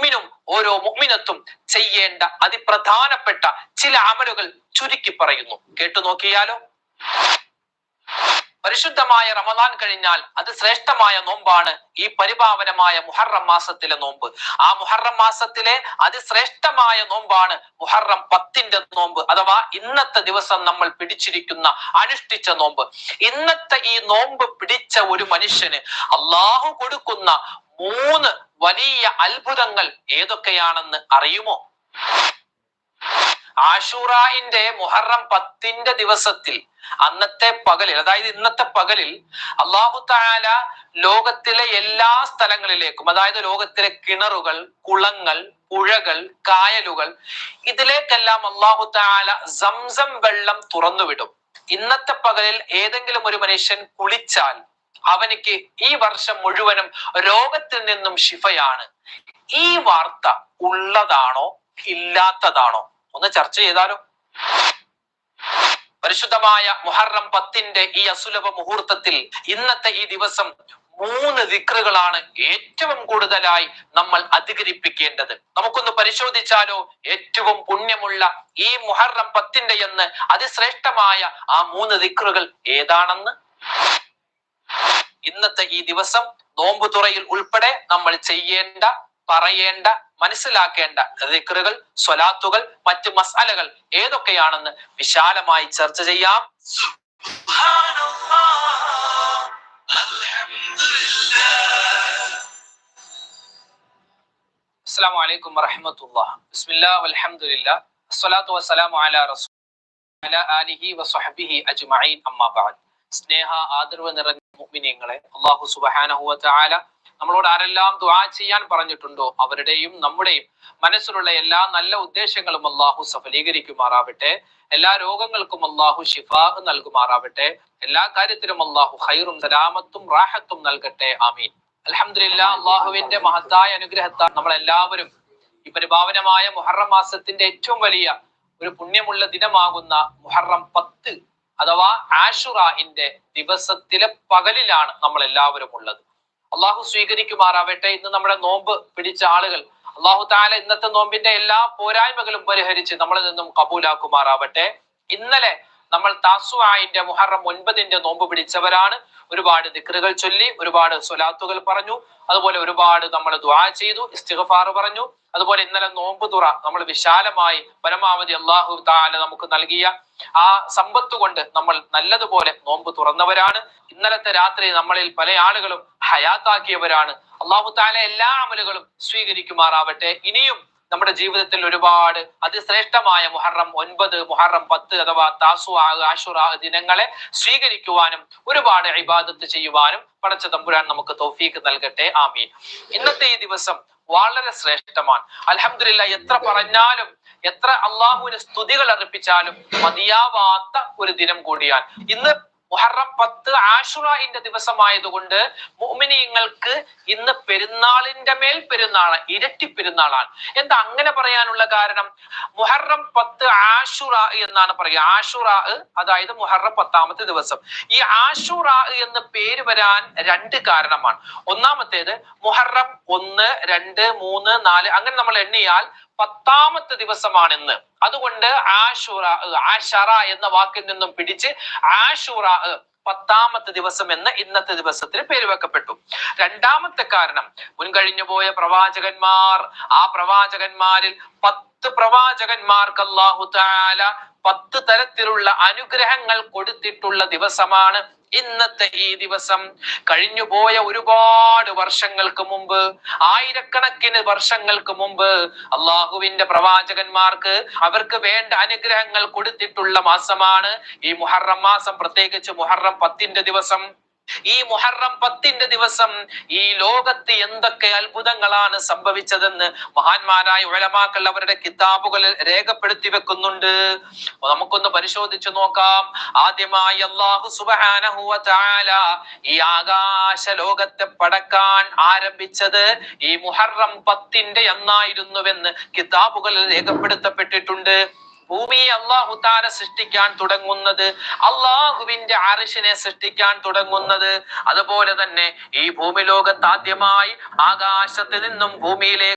മുഅ്മിനും ഓരോ മുഅ്മിനത്തും ചെയ്യേണ്ട അതിപ്രധാനപ്പെട്ട ചില അമലുകൾ ചുരുക്കി പറയുന്നു. കേട്ടു നോക്കിയാലോ. പരിശുദ്ധമായ റമദാൻ കഴിഞ്ഞാൽ അത് ശ്രേഷ്ഠമായ നോമ്പാണ് ഈ പരിപാവനമായ മുഹറം മാസത്തിലെ നോമ്പ്. ആ മുഹറം മാസത്തിലെ അതിശ്രേഷ്ഠമായ നോമ്പാണ് മുഹറം 10ന്റെ നോമ്പ്, അഥവാ ഇന്നത്തെ ദിവസം നമ്മൾ പിടിച്ചിരിക്കുന്ന അനുഷ്ഠിച്ച നോമ്പ്. ഇന്നത്തെ ഈ നോമ്പ് പിടിച്ച ഒരു മനുഷ്യന് അള്ളാഹു കൊടുക്കുന്ന 3 വലിയ അത്ഭുതങ്ങൾ ഏതൊക്കെയാണെന്ന് അറിയുമോ? ആശൂറാന്റെ മുഹറം 10ന്റെ ദിവസത്തിൽ അന്നത്തെ പകലിൽ, അതായത് ഇന്നത്തെ പകലിൽ അല്ലാഹു തആല ലോകത്തിലെ എല്ലാ സ്ഥലങ്ങളിലേക്കും, അതായത് ലോകത്തിലെ കിണറുകൾ, കുളങ്ങൾ, പുഴകൾ, കായലുകൾ, ഇതിലേക്കെല്ലാം അല്ലാഹു തആല സംസം വെള്ളം തുറന്നുവിടും. ഇന്നത്തെ പകലിൽ ഏതെങ്കിലും ഒരു മനുഷ്യൻ കുളിച്ചാൽ അവനിക്ക് ഈ വർഷം മുഴുവനും രോഗത്തിൽ നിന്നും ശിഫയാണ്. ഈ വാർത്ത ഉള്ളതാണോ ഇല്ലാത്തതാണോ ഒന്ന് ചർച്ച ചെയ്താലോ. പരിശുദ്ധമായ മുഹറം 10ന്റെ ഈ അസുലഭ മുഹൂർത്തത്തിൽ ഇന്നത്തെ ഈ ദിവസം 3 ദിക്റുകളാണ് ഏറ്റവും കൂടുതലായി നമ്മൾ അധികരിപ്പിക്കേണ്ടത്. നമുക്കൊന്ന് പരിശോധിച്ചാലോ ഏറ്റവും പുണ്യമുള്ള ഈ മുഹറം 10ന്റെ എന്ന് അതിശ്രേഷ്ഠമായ ആ 3 ദിക്റുകൾ ഏതാണെന്ന്. ഇന്നത്തെ ഈ ദിവസം നോമ്പ് തുറയിൽ ഉൾപ്പെടെ നമ്മൾ ചെയ്യേണ്ട, പറയേണ്ട, മനസ്സിലാക്കേണ്ട ദിക്റുകൾ, സ്വലാത്തുകൾ, മറ്റ് മസ്അലകൾ ഏതൊക്കെയാണെന്ന് വിശാലമായി ചർച്ച ചെയ്യാം. അസ്സലാമു അലൈക്കും വറഹ്മത്തുള്ളാഹി. ബിസ്മില്ലാഹി വൽഹംദുലില്ലാഹി വസ്സലാത്തു വസ്സലാമു അലാ റസൂലില്ലാഹി വഅലാ ആലിഹി വസ്വഹ്ബിഹി അജ്മഈൻ. അമ്മാ ബഅദ്. സ്നേഹ ആദരവ് നിറഞ്ഞ മുഅ്മിനീങ്ങളെ, അല്ലാഹു സുബ്ഹാനഹു വ തആല നമ്മളോട് ആരെല്ലാം ദുആ ചെയ്യാൻ പറഞ്ഞിട്ടുണ്ടോ അവരുടെയും നമ്മുടെയും മനസ്സിലുള്ള എല്ലാ നല്ല ഉദ്ദേശങ്ങളും അല്ലാഹു സഫലീകരിക്കുമാറാവട്ടെ. എല്ലാ രോഗങ്ങൾക്കും അല്ലാഹു ശിഫാ നൽകുമാറാവട്ടെ. എല്ലാ കാര്യത്തിലും അല്ലാഹു ഖൈറും സലാമത്തും റാഹത്തും നൽകട്ടെ. ആമീൻ. അൽഹംദുലില്ലാ. അല്ലാഹുവിന്റെ മഹത്തായ അനുഗ്രഹത്താൽ നമ്മളെല്ലാവരും ഈ പരിപാവനമായ മുഹറം മാസത്തിന്റെ ഏറ്റവും വലിയ ഒരു പുണ്യമുള്ള ദിനമാകുന്ന മുഹറം 10 അഥവാ ആശുറാന്റെ ദിവസത്തിലെ പകലിലാണ് നമ്മൾ എല്ലാവരും ഉള്ളത്. അള്ളാഹു സ്വീകരിക്കുമാറാവട്ടെ. ഇന്ന് നമ്മുടെ നോമ്പ് പിടിച്ച ആളുകൾ അള്ളാഹു തആല ഇന്നത്തെ നോമ്പിന്റെ എല്ലാ പോരായ്മകളും പരിഹരിച്ച് നമ്മളിൽ നിന്നും കബൂലാക്കുമാറാവട്ടെ. ഇന്നലെ നമ്മൾ താസുആന്റെ മുഹറം 9ന്റെ നോമ്പ് പിടിച്ചവരാണ്. ഒരുപാട് ദിക്റുകൾ ചൊല്ലി, ഒരുപാട് സ്വലാത്തുകൾ പറഞ്ഞു, അതുപോലെ ഒരുപാട് നമ്മൾ ദുആ ചെയ്തു, ഇസ്തിഗ്ഫാർ പറഞ്ഞു. അതുപോലെ ഇന്നലെ നോമ്പ് തുറ നമ്മൾ വിശാലമായി പരമാവധി അല്ലാഹു തആല നമുക്ക് നൽകിയ ആ സമ്പത്ത് കൊണ്ട് നമ്മൾ നല്ലതുപോലെ നോമ്പ് തുറന്നവരാണ്. ഇന്നലത്തെ രാത്രി നമ്മളിൽ പല ആളുകളും ഹയാത്താക്കിയവരാണ്. അല്ലാഹു തആല എല്ലാ അമലുകളും സ്വീകരിക്കുമാറാവട്ടെ. ഇനിയും നമ്മുടെ ജീവിതത്തിൽ ഒരുപാട് അതിശ്രേഷ്ഠമായ മുഹറം 9, മുഹറം 10 അഥവാ താസുആ, ആശുറാ ദിനങ്ങളെ സ്വീകരിക്കുവാനും ഒരുപാട് ഇബാദത്ത് ചെയ്യുവാനും പടച്ച തമ്പുരാൻ നമുക്ക് തൗഫീഖ് നൽകട്ടെ. ആമീൻ. ഇന്നത്തെ ഈ ദിവസം വളരെ ശ്രേഷ്ഠമാണ്. അൽഹംദുലില്ലാഹ്. എത്ര പറഞ്ഞാലും, എത്ര അള്ളാഹുവിന് സ്തുതികൾ അർപ്പിച്ചാലും മതിയാവാത്ത ഒരു ദിനം കൂടിയാണ് ഇന്ന്. മുഹറം 10 ആശുറാന്റെ ദിവസമായതുകൊണ്ട് മുഅ്മിനീങ്ങൾക്ക് ഇന്ന് പെരുന്നാളിന്റെ മേൽ പെരുന്നാളാണ്, ഇരട്ടി പെരുന്നാളാണ്. എന്താ അങ്ങനെ പറയാനുള്ള കാരണം? മുഹറം 10 ആശുറാ എന്നാണ് പറയുക. ആശുറാ അതായത് മുഹറം 10ാമത്തെ ദിവസം. ഈ ആശുറാ എന്ന് പേര് വരാൻ 2 കാരണമാണ്. ഒന്നാമത്തേത് മുഹറം 1, 2, 3, 4 അങ്ങനെ നമ്മൾ എണ്ണിയാൽ 10ാമത്തെ ദിവസമാണിന്ന്. അതുകൊണ്ട് ആശുറാ, ആശറ എന്ന വാക്കിൽ നിന്നും പിടിച്ച് ആശുറാ 10ാമത്തെ ദിവസം എന്ന് ഇന്നത്തെ ദിവസത്തിന് പേര് വെക്കപ്പെട്ടു. രണ്ടാമത്തെ കാരണം, മുൻകഴിഞ്ഞു പോയ പ്രവാചകന്മാർ, ആ പ്രവാചകന്മാരിൽ 10 പ്രവാചകന്മാർക്ക് അല്ലാഹു തആല 10 തരത്തിലുള്ള അനുഗ്രഹങ്ങൾ കൊടുത്തിട്ടുള്ള ദിവസമാണ് ഇന്നത്തെ ഈ ദിവസം. കഴിഞ്ഞുപോയ ഒരുപാട് വർഷങ്ങൾക്ക് മുമ്പ്, ആയിരക്കണക്കിന് വർഷങ്ങൾക്ക് മുമ്പ് അള്ളാഹുവിന്റെ പ്രവാചകന്മാർക്ക് അവർക്ക് വേണ്ട അനുഗ്രഹങ്ങൾ കൊടുത്തിട്ടുള്ള മാസമാണ് ഈ മുഹറം മാസം, പ്രത്യേകിച്ച് മുഹറം 10ന്റെ ദിവസം. ഈ മുഹറം 10ന്റെ ദിവസം ഈ ലോകത്ത് എന്തൊക്കെ അത്ഭുതങ്ങളാണ് സംഭവിച്ചതെന്ന് മഹാന്മാരായ ഉലമാക്കൾ അവരുടെ കിതാബുകളിൽ രേഖപ്പെടുത്തി വെക്കുന്നുണ്ട്. നമുക്കൊന്ന് പരിശോധിച്ചു നോക്കാം. ആദ്യമായി അല്ലാഹു സുബ്ഹാനഹു വ തആല ഈ ആകാശ ലോകത്തെ പടക്കാൻ ആരംഭിച്ചത് ഈ മുഹറം 10ന്റെ അന്നായിരുന്നുവെന്ന് കിതാബുകളിൽ രേഖപ്പെടുത്തപ്പെട്ടിട്ടുണ്ട്. ഭൂമിയെ അല്ലാഹു തആല സൃഷ്ടിക്കാൻ തുടങ്ങുന്നത്, അല്ലാഹുവിന്റെ അർശിനെ സൃഷ്ടിക്കാൻ തുടങ്ങുന്നത്, അതുപോലെ തന്നെ ഈ ഭൂമി ലോകത്ത് ആദ്യമായി ആകാശത്ത് നിന്നും ഭൂമിയിലേക്ക്